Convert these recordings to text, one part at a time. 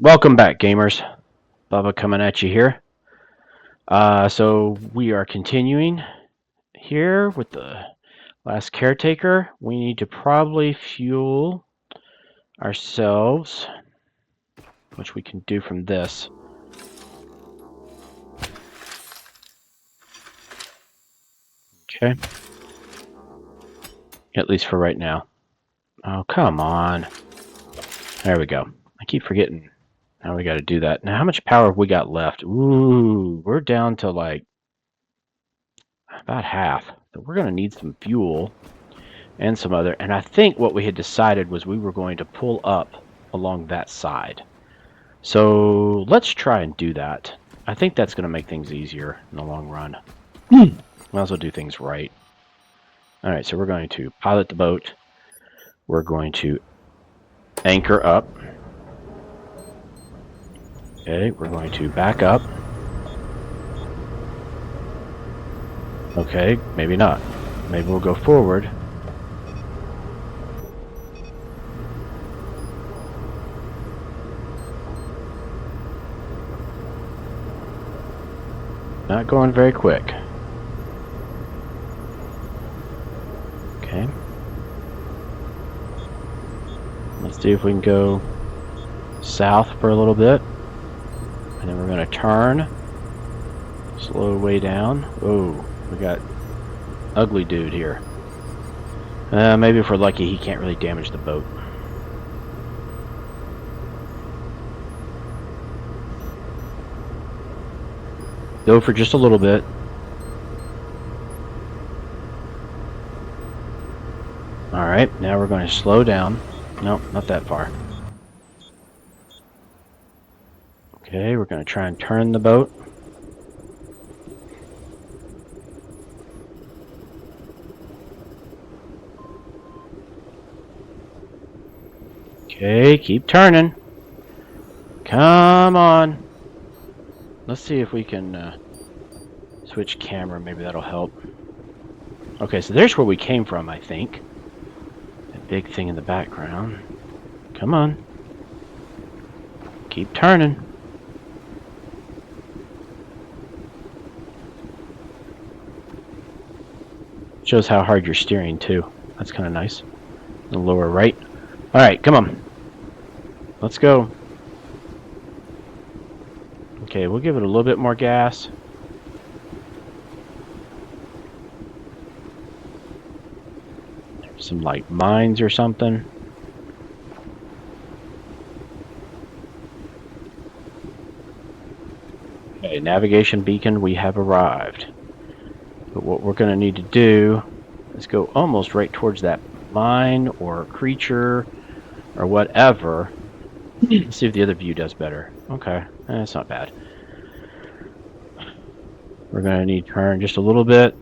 Welcome back, gamers. Bubba coming at you here. So we are continuing here with the Last Caretaker. We need to probably fuel ourselves, which we can do from this. Okay. At least for right now. Oh, come on. There we go. I keep forgetting how we got to do that. Now, how much power have we got left? Ooh, we're down to like about half. So we're going to need some fuel. And some other, and I think what we had decided was we were going to pull up along that side. So let's try and do that. I think that's going to make things easier in the long run. Might as well do things right. Alright, so we're going to pilot the boat. We're going to anchor up. Okay, we're going to back up. Okay, maybe not. Maybe we'll go forward. Not going very quick. Okay. Let's see if we can go south for a little bit. And then we're going to turn. Slow way down. Oh, we got ugly dude here. Maybe if we're lucky he can't really damage the boat. Go for just a little bit. Alright, now we're going to slow down. Nope, not that far. Okay, we're going to try and turn the boat. Okay, keep turning. Come on. Let's see if we can switch camera. Maybe that'll help. Okay, so there's where we came from, I think. That big thing in the background. Come on. Keep turning. Shows how hard you're steering, too. That's kind of nice. The lower right. Alright, come on. Let's go. Okay, we'll give it a little bit more gas. There's some, like, mines or something. Okay, navigation beacon, we have arrived. But what we're going to need to do is go almost right towards that mine or creature or whatever. Let's see if the other view does better. Okay, that's not bad. We're going to need to turn just a little bit.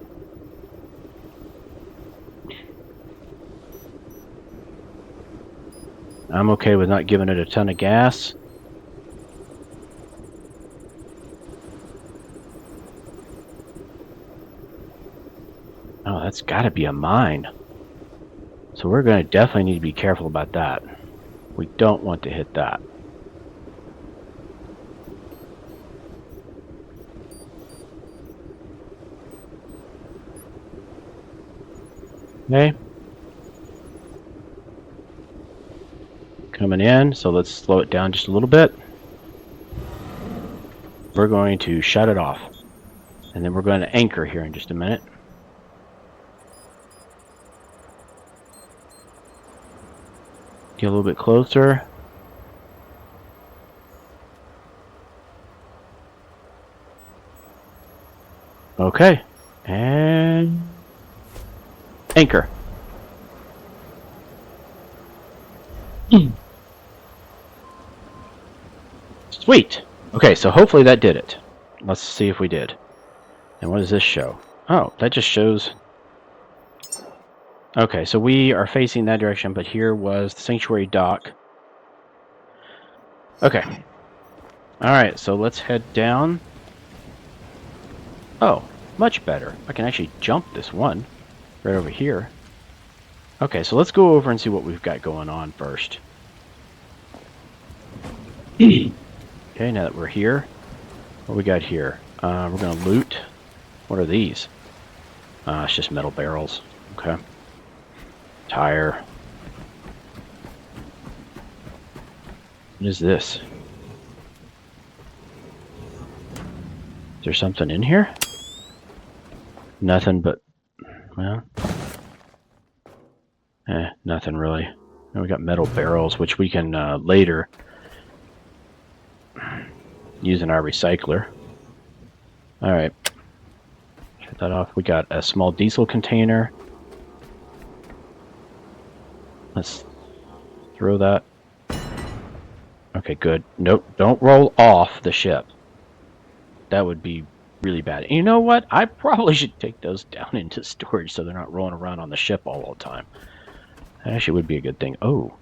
I'm okay with not giving it a ton of gas. Oh, that's got to be a mine. So we're going to definitely need to be careful about that. We don't want to hit that. Okay. Coming in, so let's slow it down just a little bit. We're going to shut it off. And then we're going to anchor here in just a minute. Get a little bit closer. Okay. And anchor. Sweet. Okay, so hopefully that did it. Let's see if we did. And what does this show? Oh, that just shows... Okay, so we are facing that direction, but here was the sanctuary dock. Okay. Alright, so let's head down. Oh, much better. I can actually jump this one right over here. Okay, so let's go over and see what we've got going on first. Okay, now that we're here, what we got here? We're gonna loot. What are these? It's just metal barrels. Okay. Tire. What is this? Is there something in here? Nothing but, well, nothing really. And we got metal barrels, which we can later use in our recycler. Alright. Shut that off. We got a small diesel container. Let's throw that. Okay, good. Nope, don't roll off the ship. That would be really bad. And you know what? I probably should take those down into storage so they're not rolling around on the ship all the time. That actually would be a good thing. Oh.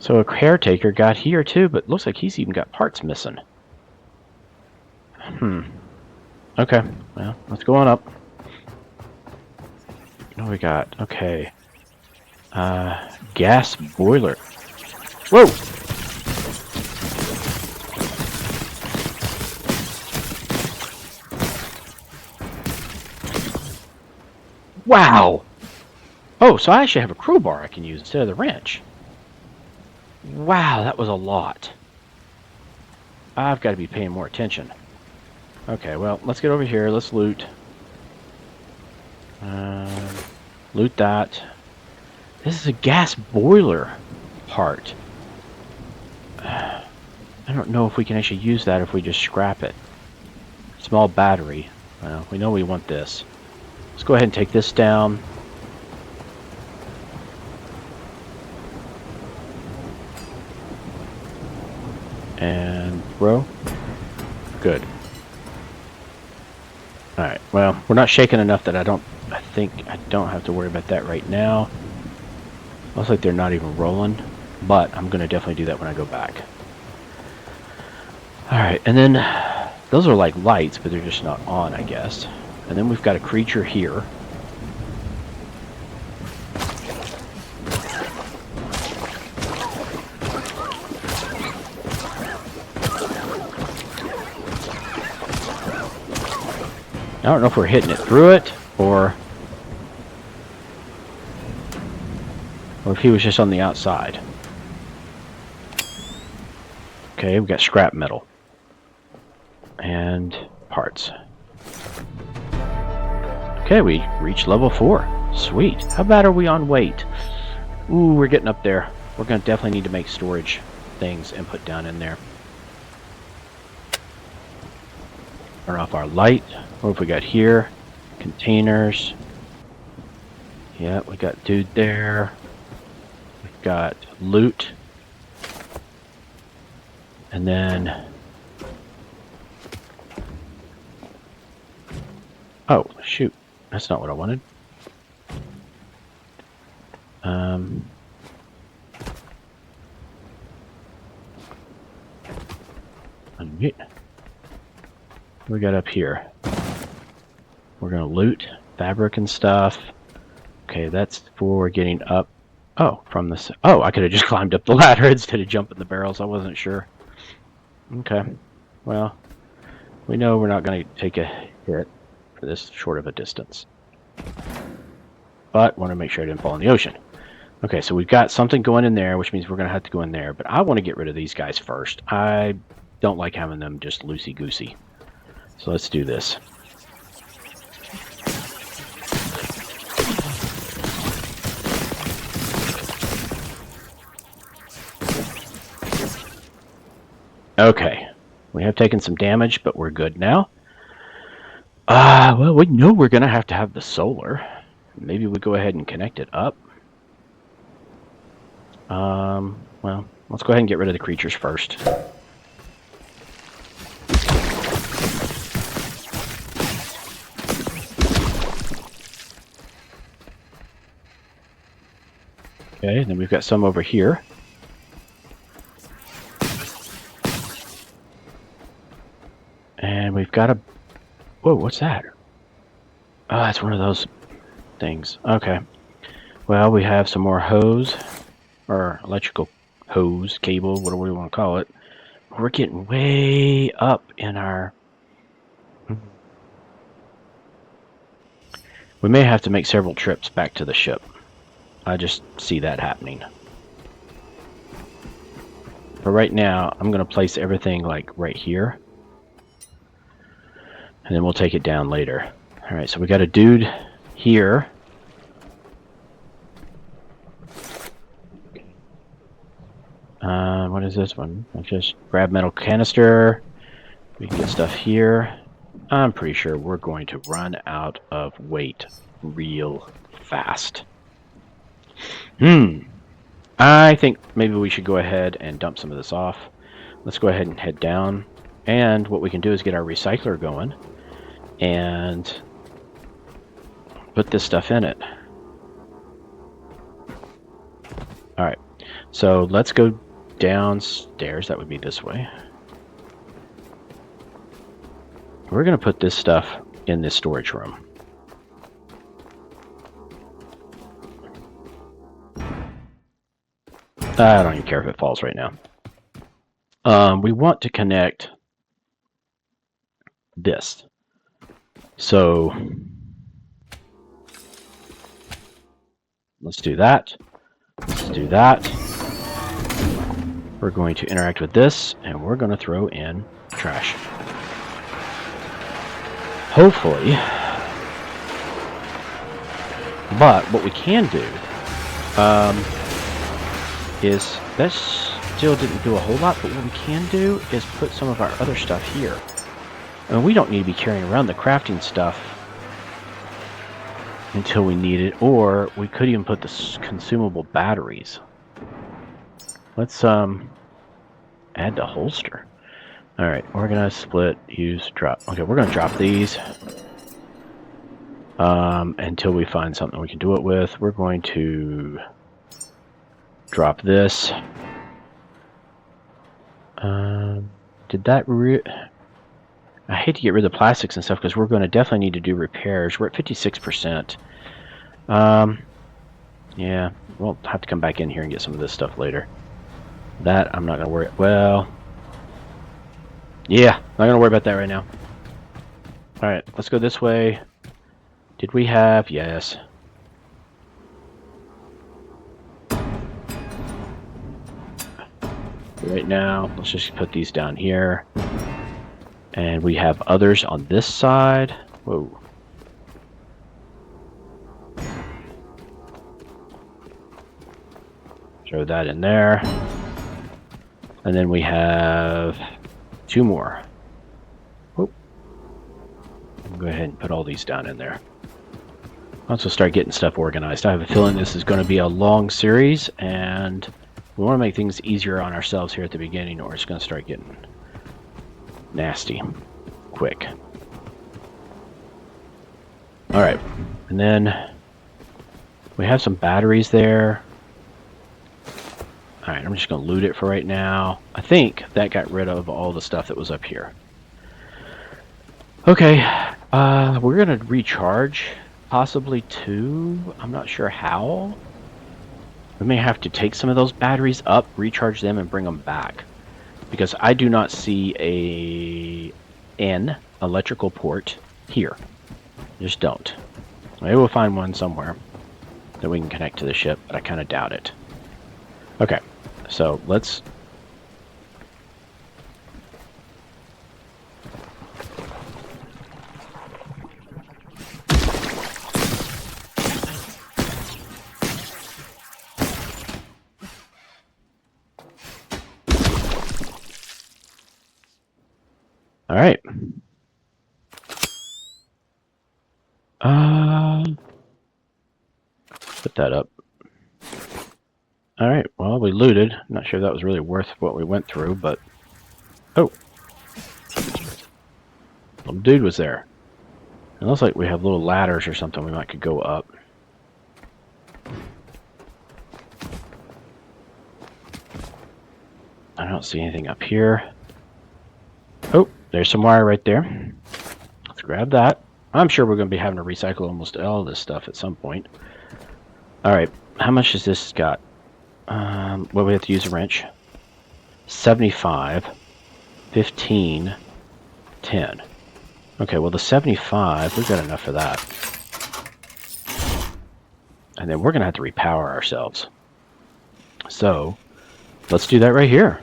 So a caretaker got here too, but looks like he's even got parts missing. Okay, well, let's go on up. What do we got? Okay. Gas boiler. Whoa! Wow! Oh, so I actually have a crowbar I can use instead of the wrench. Wow, that was a lot. I've got to be paying more attention. Okay, well, let's get over here. Let's loot. Loot that. This is a gas boiler part. I don't know if we can actually use that if we just scrap it. Small battery. Well, we know we want this. Let's go ahead and take this down. And throw. Good. Alright, well, we're not shaking enough that I think I don't have to worry about that right now. Looks like they're not even rolling, but I'm going to definitely do that when I go back. Alright, and then those are like lights, but they're just not on, I guess. And then we've got a creature here. I don't know if we're hitting it through it, or if he was just on the outside. Okay, we got scrap metal. And parts. Okay, we reached level 4. Sweet. How bad are we on weight? Ooh, we're getting up there. We're going to definitely need to make storage things and put down in there. Turn off our light. What have we got here? Containers. Yeah, we got dude there. We've got loot. And then... oh, shoot. That's not what I wanted. Unmute. What we got up here? We're gonna loot fabric and stuff. Okay, that's for getting up. Oh, from this. Oh, I could have just climbed up the ladder instead of jumping the barrels. I wasn't sure. Okay. Well, we know we're not going to take a hit for this short of a distance. But want to make sure I didn't fall in the ocean. Okay, so we've got something going in there, which means we're going to have to go in there. But I want to get rid of these guys first. I don't like having them just loosey-goosey. So let's do this. Okay, we have taken some damage, but we're good now. Well, we know we're going to have the solar. Maybe we go ahead and connect it up. Well, let's go ahead and get rid of the creatures first. Okay, then we've got some over here. And we've got a... whoa, what's that? Oh, that's one of those things. Okay. Well, we have some more hose, or electrical hose, cable, whatever we want to call it. We're getting way up in our... We may have to make several trips back to the ship. I just see that happening. But right now, I'm going to place everything like right here. And then we'll take it down later. Alright, so we got a dude here. What is this one? I'll just grab metal canister. We can get stuff here. I'm pretty sure we're going to run out of weight real fast. I think maybe we should go ahead and dump some of this off. Let's go ahead and head down. And what we can do is get our recycler going and put this stuff in it. Alright, so let's go downstairs. That would be this way. We're going to put this stuff in this storage room. I don't even care if it falls right now. We want to connect this. So let's do that. Let's do that. We're going to interact with this, and we're going to throw in trash. Hopefully. But what we can do is, that still didn't do a whole lot, but what we can do is put some of our other stuff here. I mean, we don't need to be carrying around the crafting stuff until we need it, or we could even put the consumable batteries. Let's add the holster. Alright, organize, split, use, drop. Okay, we're going to drop these until we find something we can do it with. We're going to drop this. Did that I hate to get rid of the plastics and stuff because we're going to definitely need to do repairs. We're at 56%. Yeah, we'll have to come back in here and get some of this stuff later. That I'm not going to worry. Well, yeah, not going to worry about that right now. Alright, let's go this way. Did we have... Yes. Right now, let's just put these down here. And we have others on this side. Whoa. Throw that in there. And then we have 2 more. Whoop. Go ahead and put all these down in there. Once we'll start getting stuff organized. I have a feeling this is going to be a long series, and we want to make things easier on ourselves here at the beginning, or it's going to start getting nasty quick. Alright, and then we have some batteries there. Alright, I'm just going to loot it for right now. I think that got rid of all the stuff that was up here. Okay, we're going to recharge possibly 2. I'm not sure how. We may have to take some of those batteries up, recharge them, and bring them back. Because I do not see an electrical port here. Just don't. Maybe we'll find one somewhere that we can connect to the ship, but I kind of doubt it. Okay, so let's... All right. Put that up. All right. Well, we looted. Not sure that was really worth what we went through, but oh, little dude was there. It looks like we have little ladders or something we might could go up. I don't see anything up here. Oh, there's some wire right there. Let's grab that. I'm sure we're going to be having to recycle almost all this stuff at some point. Alright, how much has this got? Well, we have to use a wrench. 75, 15, 10. Okay, well the 75, we've got enough for that. And then we're going to have to repower ourselves. So, let's do that right here.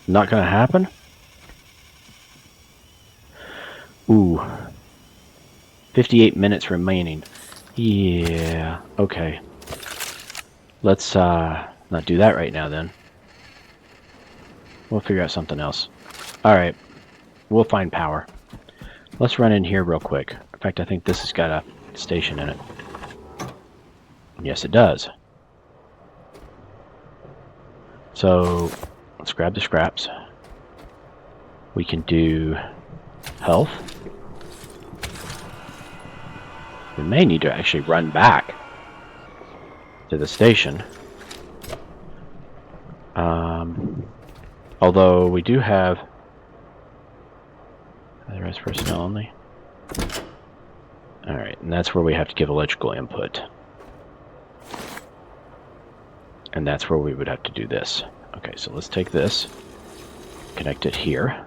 Not going to happen? Ooh. 58 minutes remaining. Yeah, okay. Let's not do that right now then. We'll figure out something else. Alright, we'll find power. Let's run in here real quick. In fact, I think this has got a station in it. Yes, it does. So, let's grab the scraps. We can do health. We may need to actually run back to the station. Although we do have authorized personnel only. Alright, and that's where we have to give electrical input. And that's where we would have to do this. Okay, so let's take this, connect it here,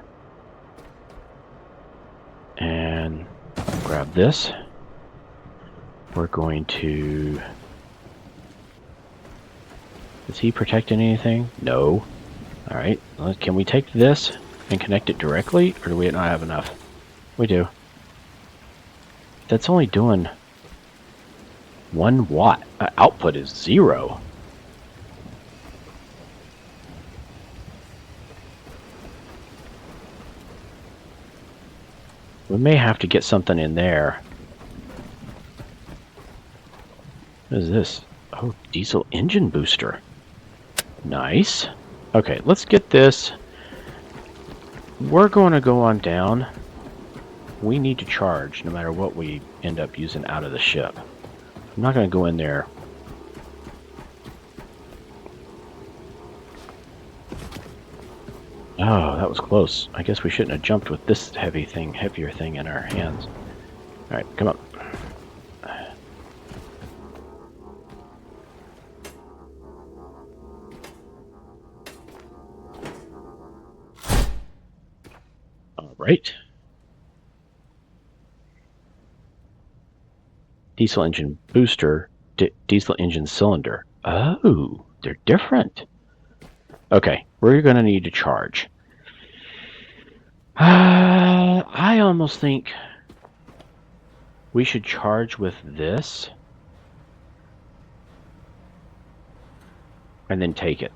and grab this. We're going to... Is he protecting anything? No. Alright, can we take this and connect it directly, or do we not have enough? We do. That's only doing 1 watt. Output is 0. We may have to get something in there. What is this? Oh, diesel engine booster. Nice. Okay, let's get this. We're going to go on down. We need to charge no matter what we end up using out of the ship. I'm not going to go in there. Oh, that was close. I guess we shouldn't have jumped with this heavier thing in our hands. Alright, come on. Alright. Diesel engine booster, diesel engine cylinder. Oh, they're different. Okay, we're going to need to charge. I almost think we should charge with this and then take it.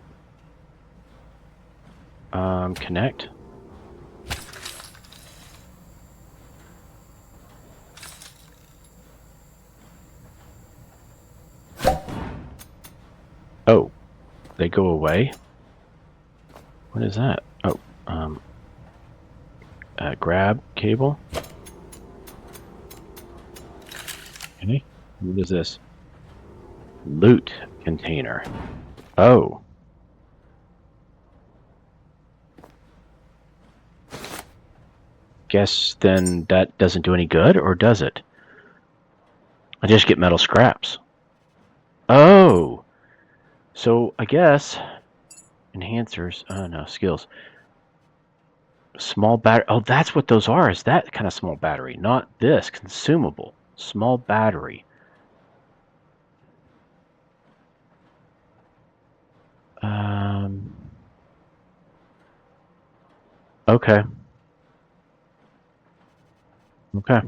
Connect. Oh, they go away? What is that? Oh, grab cable. Okay, what is this? Loot container. Oh. Guess then that doesn't do any good, or does it? I just get metal scraps. Oh. So I guess enhancers. Oh no, skills. Small battery. Oh, that's what those are. Is that kind of small battery? Not this. Consumable. Small battery. Okay. Okay.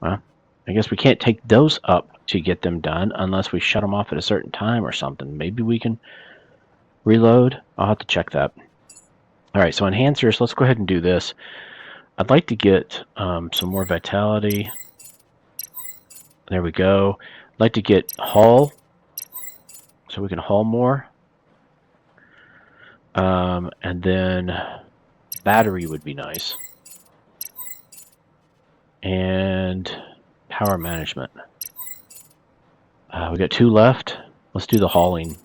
Well, I guess we can't take those up to get them done unless we shut them off at a certain time or something. Maybe we can reload. I'll have to check that. Alright, so enhancers, let's go ahead and do this. I'd like to get some more vitality. There we go. I'd like to get haul, so we can haul more. And then battery would be nice. And power management. We got 2 left. Let's do the hauling.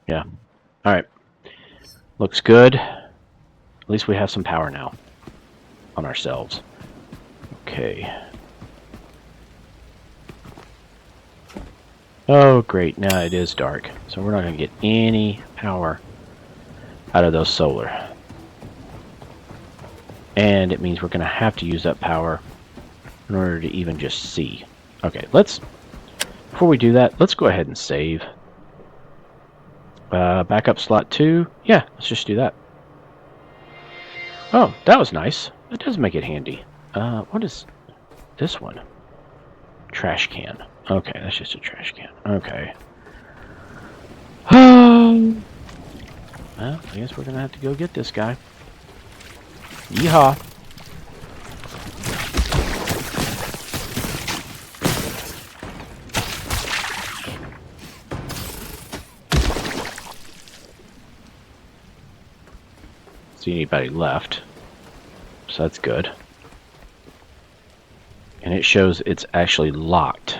Yeah. Alright. Looks good. At least we have some power now on ourselves. Okay. Oh, great. Now it is dark. So we're not going to get any power out of those solar. And it means we're going to have to use that power in order to even just see. Okay, before we do that, let's go ahead and save. Backup slot 2. Yeah, let's just do that. Oh, that was nice. That does make it handy. What is this one? Trash can. Okay, that's just a trash can. Okay. Well, I guess we're gonna have to go get this guy. Yeehaw. See anybody left. So that's good. And it shows it's actually locked,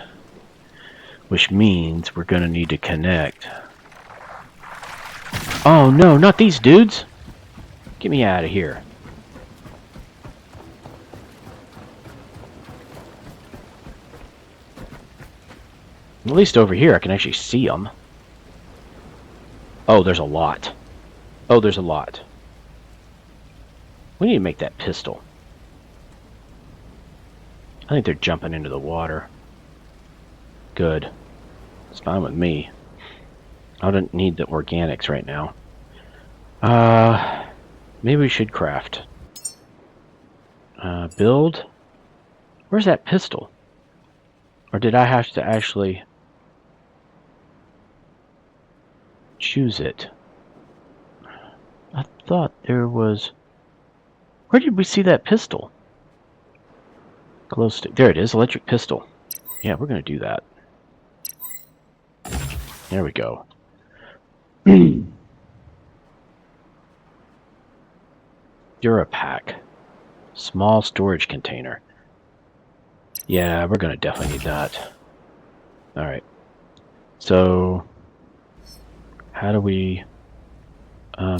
which means we're gonna need to connect. Oh no, not these dudes! Get me out of here. At least over here I can actually see them. Oh, there's a lot. Oh, there's a lot. We need to make that pistol. I think they're jumping into the water. Good. It's fine with me. I don't need the organics right now. Maybe we should craft. Build. Where's that pistol? Or did I have to actually choose it? I thought there was... Where did we see that pistol? Glow stick. There it is, electric pistol. Yeah, we're going to do that. There we go. Durapack. Small storage container. Yeah, we're going to definitely need that. Alright. So, how do we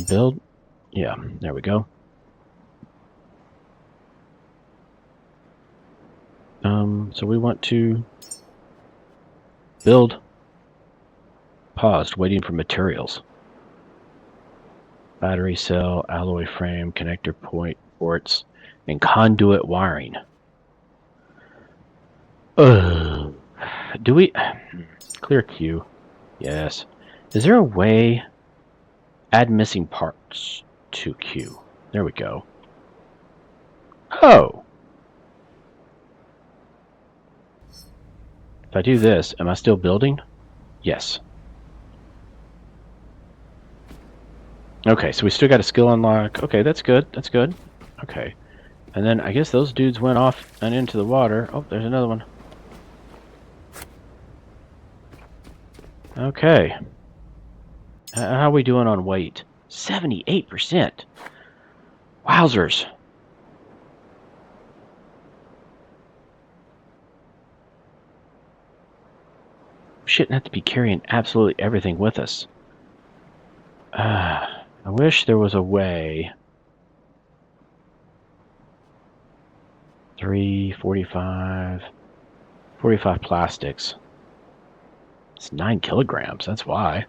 build? Yeah, there we go. So we want to build. Paused, waiting for materials. Battery cell, alloy frame, connector ports, and conduit wiring. Do we... Clear queue. Yes. Is there a way... Add missing parts to queue. There we go. Oh! If I do this, am I still building? Yes. Okay, so we still got a skill unlock. Okay, that's good. That's good. Okay. And then I guess those dudes went off and into the water. Oh, there's another one. Okay. How are we doing on weight? 78%. Wowzers. We shouldn't have to be carrying absolutely everything with us. I wish there was a way. 45 plastics. It's 9 kilograms, that's why.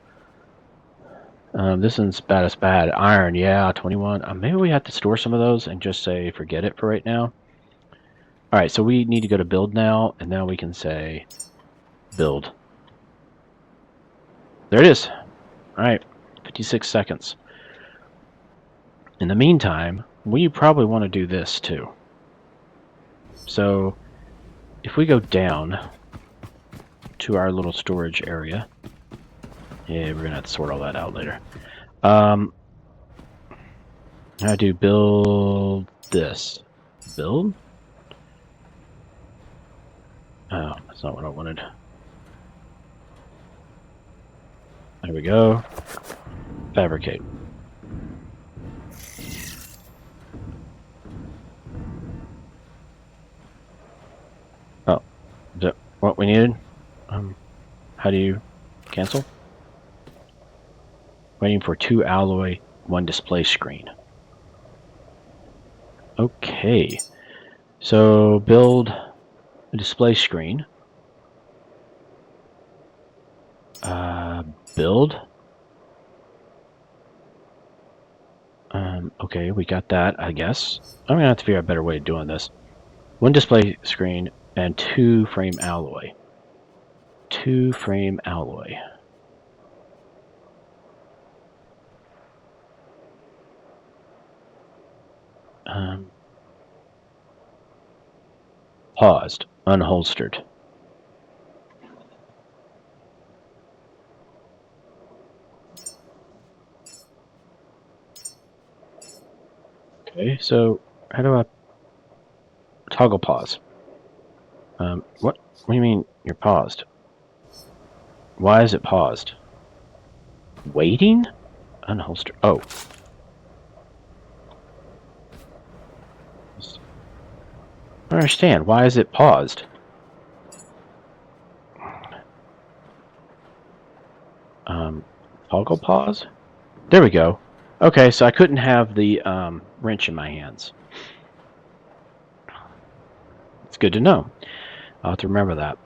This one's bad. Iron, yeah, 21. Maybe we have to store some of those and just say forget it for right now. Alright, so we need to go to build now, and now we can say build. There it is. Alright, 56 seconds. In the meantime, we probably want to do this too. So, if we go down to our little storage area, yeah, we're gonna have to sort all that out later. How do build this? Build? Oh, that's not what I wanted. There we go. Fabricate. Oh, is that what we needed? How do you cancel? Waiting for 2 alloy, 1 display screen. Okay. So build a display screen. Build. Okay, we got that, I guess. I'm gonna have to figure out a better way of doing this. 1 display screen and 2 frame alloy. 2 frame alloy. Paused. Unholstered. Okay, so how do I toggle pause? What do you mean you're paused? Why is it paused? Waiting? Unholster. Oh. I don't understand. Why is it paused? Toggle pause? There we go. Okay, so I couldn't have the wrench in my hands. It's good to know. I'll have to remember that.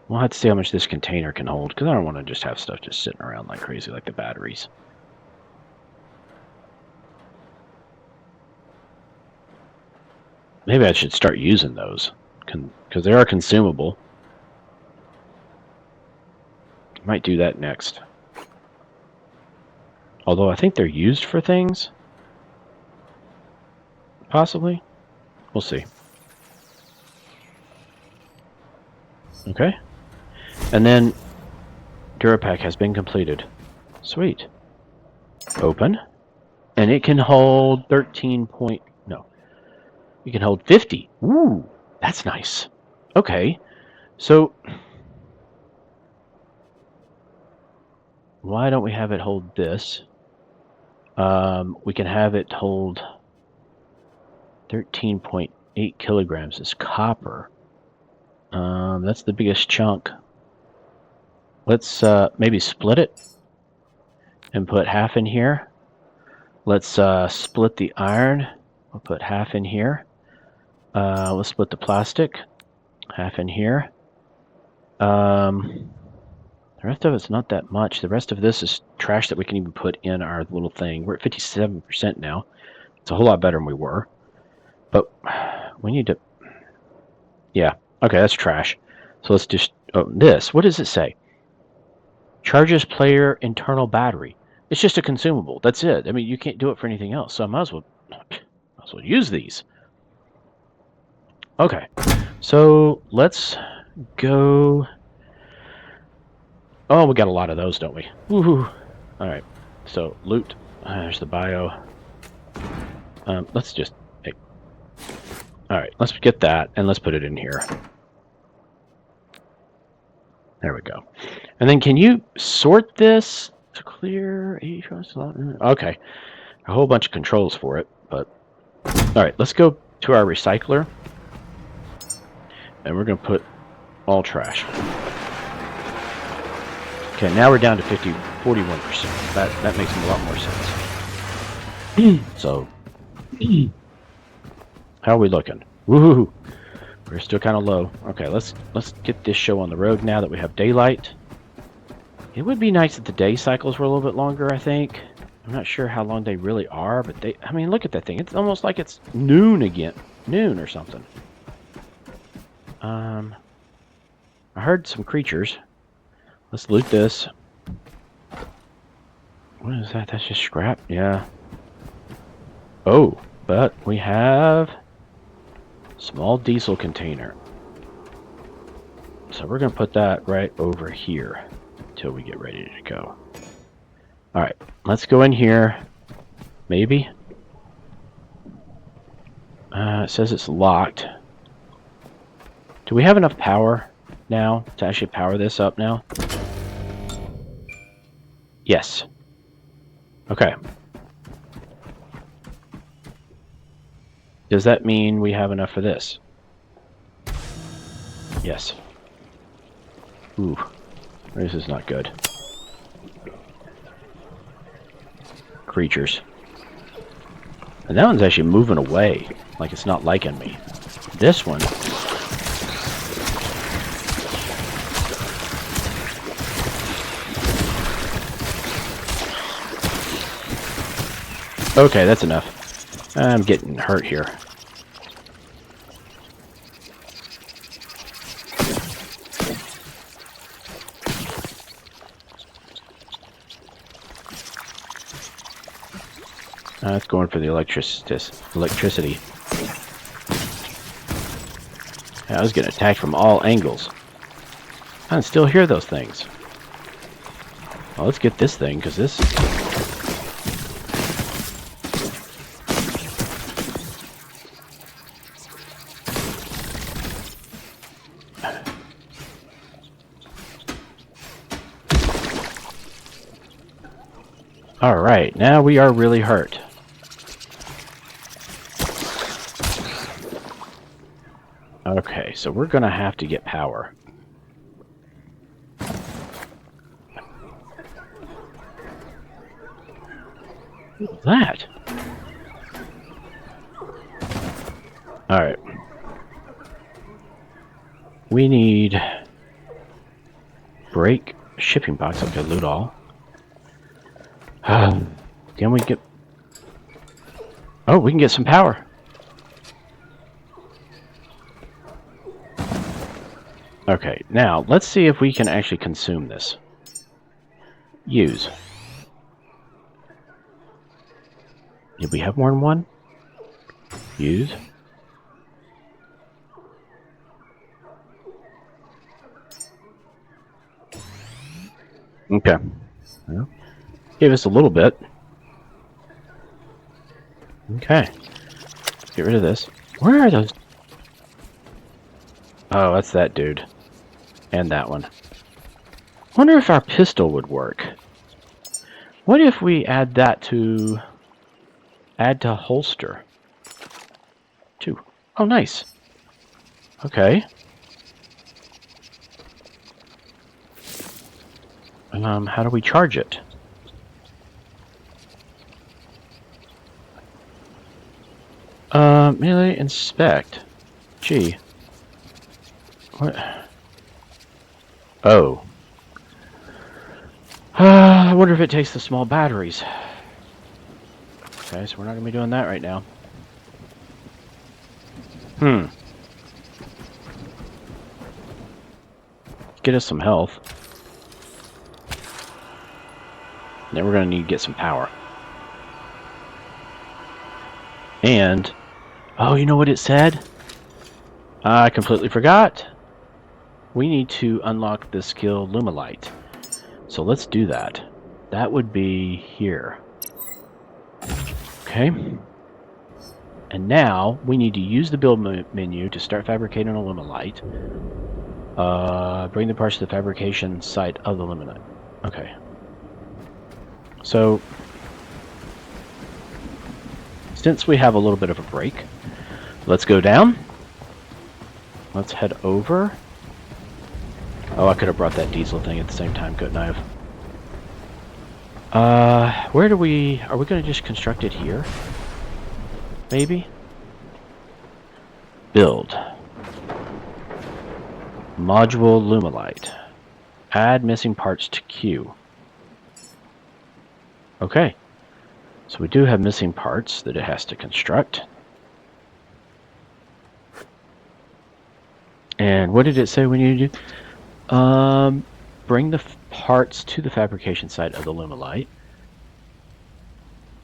We'll have to see how much this container can hold, because I don't want to just have stuff just sitting around like crazy, like the batteries. Maybe I should start using those, because they are consumable. Might do that next. Although I think they're used for things. Possibly. We'll see. Okay. And then Durapack has been completed. Sweet. Open. And it can hold 13 point... No. It can hold 50. Ooh, that's nice. Okay. So... why don't we have it hold this? We can have it hold 13.8 kilograms as copper. That's the biggest chunk. Let's maybe split it and put half in here. Let's split the iron. We'll put half in here. Let's split the plastic. Half in here. The rest of it's not that much. The rest of this is trash that we can even put in our little thing. We're at 57% now. It's a whole lot better than we were. But we need to... yeah. Okay, that's trash. So let's just... oh, this. What does it say? Charges player internal battery. It's just a consumable. That's it. I mean, you can't do it for anything else. So I might as well use these. Okay. So let's go... oh, we got a lot of those, don't we? Woohoo! Alright. So, loot. There's the bio. Let's just... hey. Alright, let's get that, and let's put it in here. There we go. And then can you sort this to clear a slot? Okay. A whole bunch of controls for it, but... alright, let's go to our recycler. And we're going to put all trash. Okay, now we're down to 41%. That makes a lot more sense. So, how are we looking? Woohoo! We're still kind of low. Okay, let's get this show on the road now that we have daylight. It would be nice if the day cycles were a little bit longer, I think. I'm not sure how long they really are, but they... I mean, look at that thing. It's almost like it's noon again. Noon or something. I heard some creatures. Let's loot this. What is that? That's just scrap? Yeah. Oh, but we have a small diesel container. So we're going to put that right over here until we get ready to go. Alright, let's go in here. Maybe. It says it's locked. Do we have enough power now to actually power this up now? Yes. Okay. Does that mean we have enough for this? Yes. Ooh. This is not good. Creatures. And that one's actually moving away, like it's not liking me. This one... Okay, that's enough. I'm getting hurt here. It's going for the electricity. I was getting attacked from all angles. I can still hear those things. Well, let's get this thing, because this... Alright, now we are really hurt. Okay, so we're gonna have to get power. What's that? Alright. We need... break shipping box. Okay, loot all. Can we get... Oh, we can get some power. Okay, now let's see if we can actually consume this. Use. Did we have more than one? Use. Okay. Well, gave us a little bit. Okay. Get rid of this. Where are those? Oh, that's that dude. And that one. Wonder if our pistol would work. What if we add that to... add to holster? 2. Oh, nice. Okay. How do we charge it? Melee inspect. Gee. What? Oh. I wonder if it takes the small batteries. Okay, so we're not going to be doing that right now. Get us some health. Then we're going to need to get some power. And... oh, you know what it said? I completely forgot. We need to unlock the skill Lumilight. So let's do that. That would be here. Okay. And now we need to use the build menu to start fabricating a Lumilight. Bring the parts to the fabrication site of the Lumilight. Okay. So, since we have a little bit of a break, let's go down. Let's head over. Oh, I could have brought that diesel thing at the same time, couldn't I have? Where do we... are we going to just construct it here? Maybe? Build. Module Lumilight. Add missing parts to queue. Okay. So we do have missing parts that it has to construct. And what did it say we need to do? Bring the parts to the fabrication site of the Lumilight.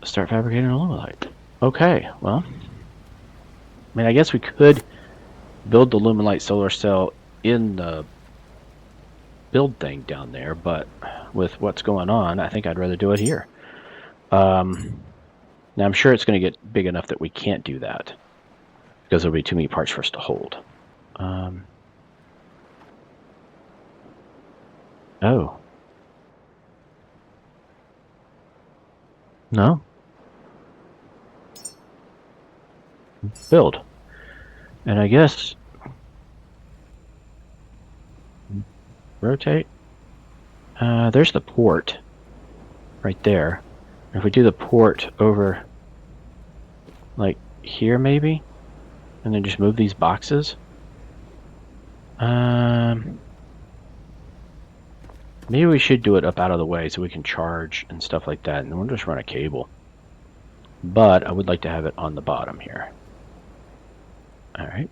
Start fabricating a Lumilight. Okay, well. I mean, I guess we could build the Lumilight solar cell in the build thing down there, but with what's going on, I think I'd rather do it here. Now, I'm sure it's going to get big enough that we can't do that, because there'll be too many parts for us to hold. Oh. No. Build. And I guess... rotate. There's the port. Right there. If we do the port over... Like here maybe? And then just move these boxes? Maybe we should do it up out of the way so we can charge and stuff like that, and then we'll just run a cable. But I would like to have it on the bottom here. Alright.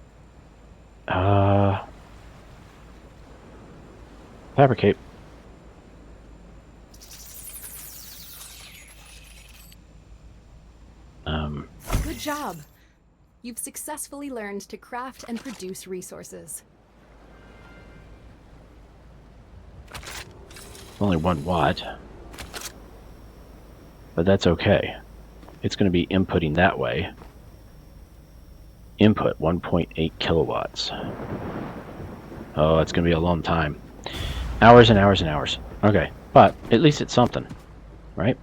Fabricate. Good job. You've successfully learned to craft and produce resources. Only 1 watt. But that's okay. It's going to be inputting that way. Input 1.8 kilowatts. Oh, it's going to be a long time. Hours and hours and hours. Okay, but at least it's something, right?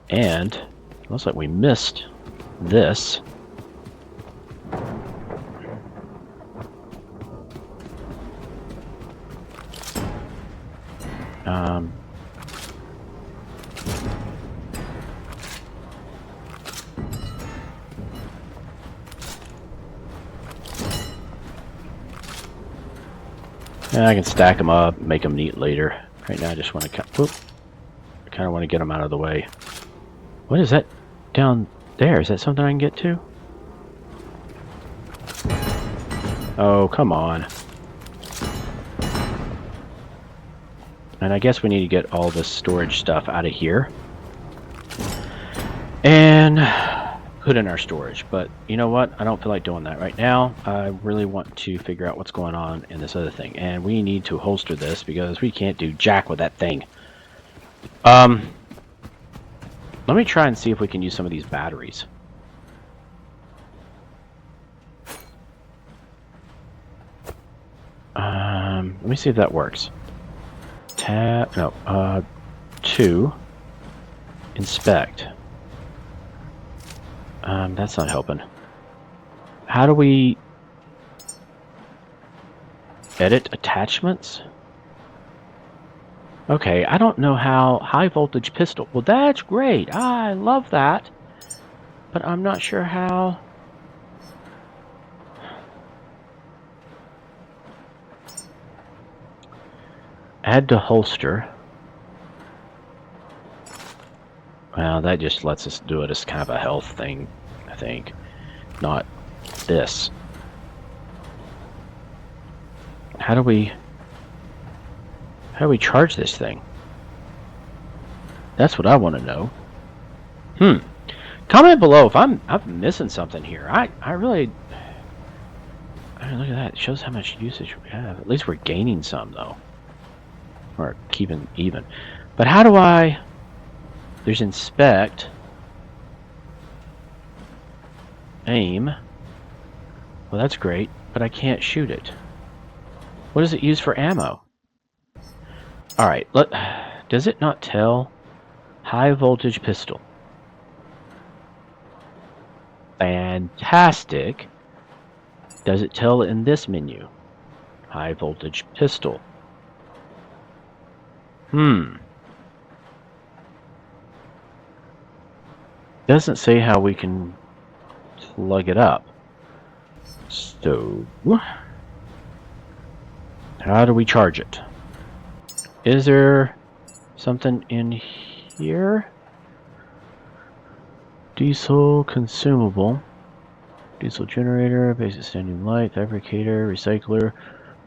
And it looks like we missed this. And I can stack them up, make them neat later. Right now I just want to I kind of want to get them out of the way. What is that down there? Is that something I can get to? Oh, come on. And I guess we need to get all this storage stuff out of here. And put in our storage. But you know what? I don't feel like doing that right now. I really want to figure out what's going on in this other thing. And we need to holster this because we can't do jack with that thing. Let me try and see if we can use some of these batteries. Let me see if that works. Tab, no, 2. Inspect. That's not helping. How do we edit attachments? Okay, I don't know how. High voltage pistol. Well, that's great. I love that. But I'm not sure how. Add to holster. Well, that just lets us do it as kind of a health thing, I think. Not this. How do we charge this thing? That's what I want to know. Comment below if I'm missing something here. I really mean, look at that. It shows how much usage we have. At least we're gaining some though. Or keeping even. But how do I... There's inspect, aim. Well, that's great, but I can't shoot it. What does it use for ammo? Alright, does it not tell? High voltage pistol. Fantastic. Does it tell in this menu? High voltage pistol. Doesn't say how we can plug it up. So, how do we charge it? Is there something in here? Diesel consumable. Diesel generator, basic standing light, fabricator, recycler,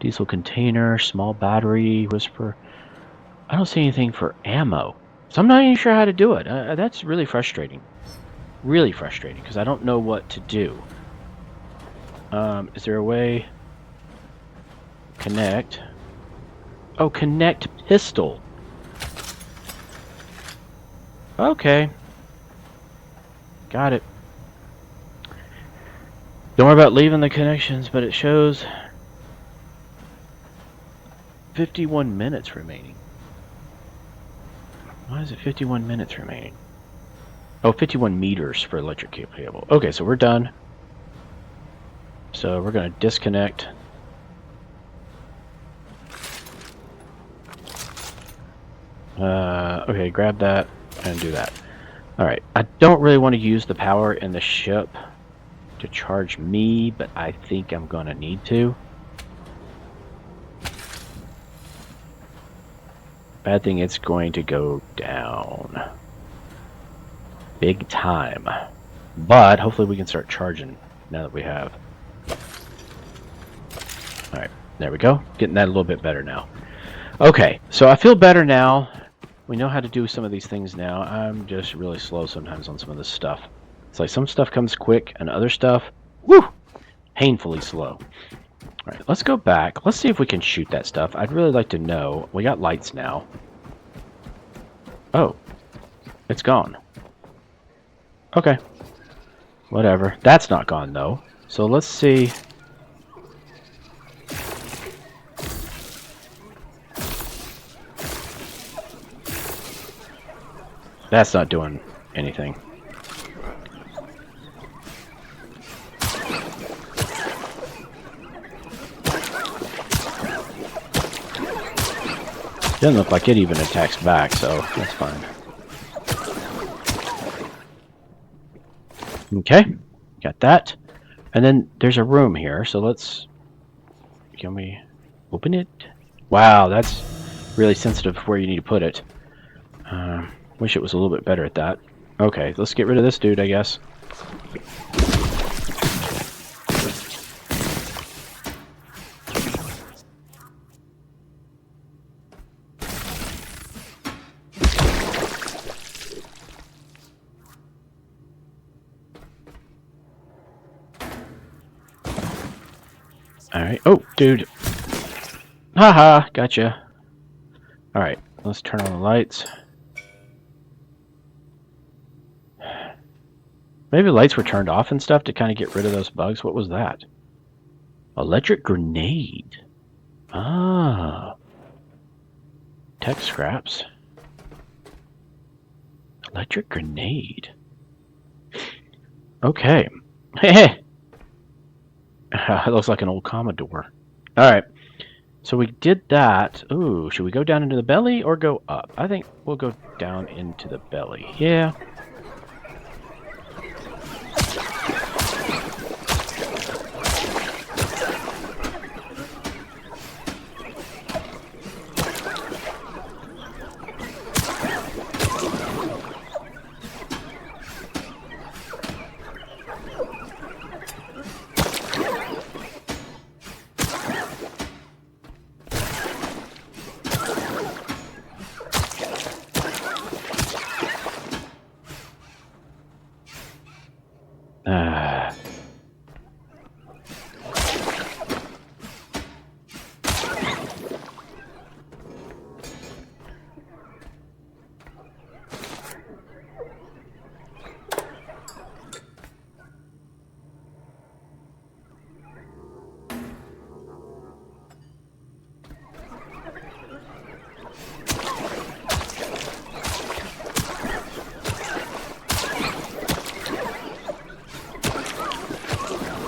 diesel container, small battery, whisper. I don't see anything for ammo. So I'm not even sure how to do it. That's really frustrating. Really frustrating, because I don't know what to do. Is there a way? Connect. Oh, connect pistol. Okay. Got it. Don't worry about leaving the connections, but it shows 51 minutes remaining. Why is it 51 minutes remaining? Oh, 51 meters for electric cable. Okay, so we're done. So we're going to disconnect. Okay, grab that and do that. Alright, I don't really want to use the power in the ship to charge me, but I think I'm gonna need to. Bad thing, it's going to go down. Big time. But hopefully we can start charging now that we have. Alright, there we go. Getting that a little bit better now. Okay, so I feel better now. We know how to do some of these things now. I'm just really slow sometimes on some of this stuff. It's like some stuff comes quick and other stuff, woo, painfully slow. Alright, let's go back. Let's see if we can shoot that stuff. I'd really like to know. We got lights now. Oh, it's gone. Okay. Whatever. That's not gone, though. So let's see. That's not doing anything. Doesn't look like it even attacks back, so that's fine. Okay, got that. And then there's a room here, so let's... Can we open it? Wow, that's really sensitive where you need to put it. Wish it was a little bit better at that. Okay, let's get rid of this dude, I guess. Alright. Oh, dude. Haha, gotcha. Alright, let's turn on the lights. Maybe the lights were turned off and stuff to kind of get rid of those bugs. What was that? Electric grenade. Ah. Tech scraps. Electric grenade. Okay. Hey. It looks like an old Commodore. Alright. So we did that. Ooh, should we go down into the belly or go up? I think we'll go down into the belly. Yeah.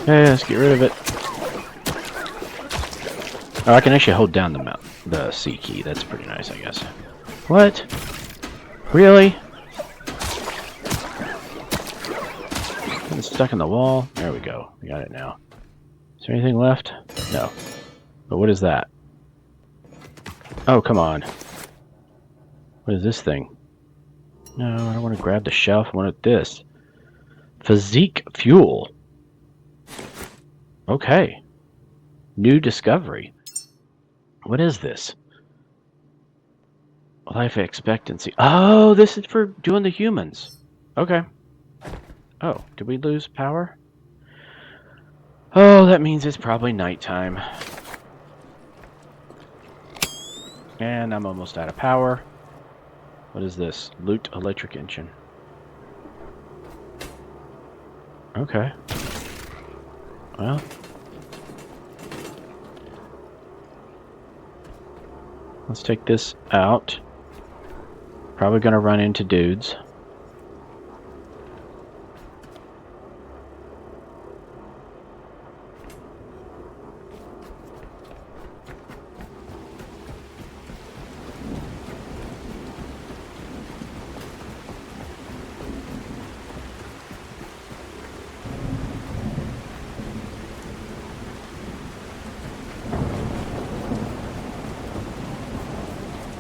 Yeah, let's get rid of it. Oh, I can actually hold down the C key. That's pretty nice, I guess. What? Really? It's stuck in the wall. There we go. We got it now. Is there anything left? No. But what is that? Oh, come on. What is this thing? No, I don't want to grab the shelf. I want this. Physique fuel. Okay. New discovery. What is this? Life expectancy. Oh, this is for doing the humans. Okay. Oh, did we lose power? Oh, that means it's probably nighttime. And I'm almost out of power. What is this? Loot electric engine. Okay. Well. Let's take this out. Probably gonna run into dudes.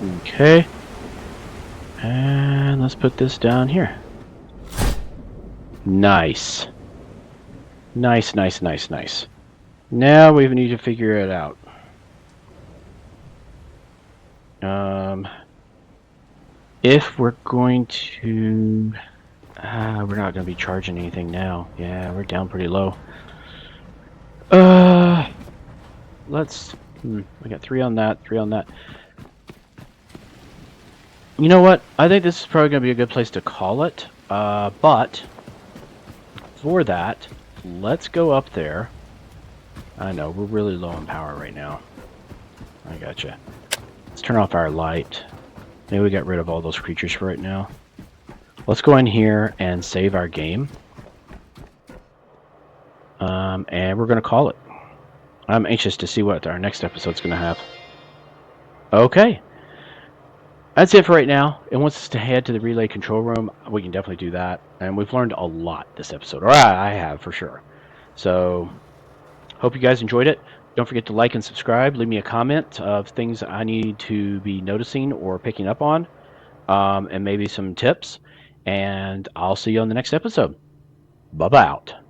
Okay. And let's put this down here. Nice. Nice, nice, nice, nice. Now we need to figure it out. If we're going to... we're not going to be charging anything now. Yeah, we're down pretty low. Let's... we got 3 on that, 3 on that. You know what? I think this is probably going to be a good place to call it. But for that, let's go up there. I know, we're really low on power right now. I gotcha. Let's turn off our light. Maybe we got rid of all those creatures for right now. Let's go in here and save our game. And we're going to call it. I'm anxious to see what our next episode's going to have. Okay. That's it for right now. It wants us to head to the relay control room. We can definitely do that. And we've learned a lot this episode. Or I have, for sure. So, hope you guys enjoyed it. Don't forget to like and subscribe. Leave me a comment of things I need to be noticing or picking up on. And maybe some tips. And I'll see you on the next episode. Bye-bye out.